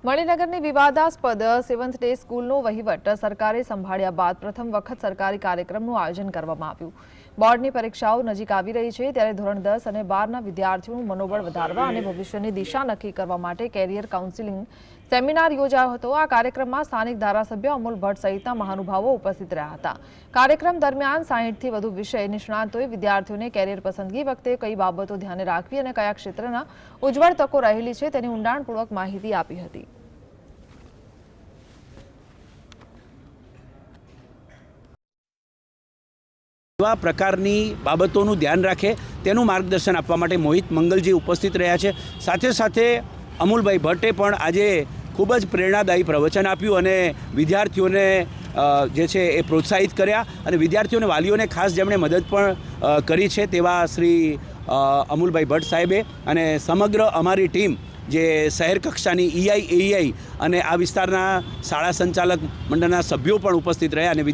મણિનગરની વિવાદાસ્પદ seventh day સ્કૂલનો વહીવટ સરકારે સંભાળ્યા બાદ પ્રથમ વખત સરકારી કાર્યક્રમનું આયોજન કરવામાં આવ્યું। બોર્ડની પરીક્ષાઓ નજીક આવી રહી છે ત્યારે ધોરણ 10 અને 12ના વિદ્યાર્થીઓનું મનોબળ વધારવા અને ભવિષ્યની દિશા નક્કી કરવા માટે કેરિયર કાઉન્સિલિંગ સેમિનાર યોજાયો હતો। આ કાર્યક્રમમાં સ્થાનિક ધારાસભ્ય અમૂલ ભટ્ટ સહિતના મહાનુભાવો ઉપસ્થિત રહ્યા હતા। કાર્યક્રમ દરમિયાન 60થી વધુ વિષય નિષ્ણાતોએ વિદ્યાર્થીઓને કેરિયર પસંદગી વખતે કઈ બાબતો ધ્યાને રાખવી અને કયા ક્ષેત્રના ઉજ્જવળ તકો રહેલી છે તેની ઊંડાણપૂર્વક માહિતી આપી હતી। એવા પ્રકારની બાબતોનું ધ્યાન રાખે તેનું માર્ગદર્શન આપવા માટે મોહિત મંગલજી ઉપસ્થિત રહ્યા છે। સાથે સાથે અમૂલભાઈ ભટ્ટે પણ આજે ખૂબ જ પ્રેરણાદાયી પ્રવચન આપ્યું અને વિદ્યાર્થીઓને જે છે એ પ્રોત્સાહિત કર્યા અને વિદ્યાર્થીઓને વાલીઓને ખાસ જેમણે મદદ પણ કરી છે તેવા શ્રી અમૂલભાઈ ભટ્ટ સાહેબે અને સમગ્ર અમારી ટીમ જે શહેર કક્ષાની EI AEI અને આ વિસ્તારના શાળા સંચાલક મંડળના સભ્યો પણ ઉપસ્થિત રહ્યા અને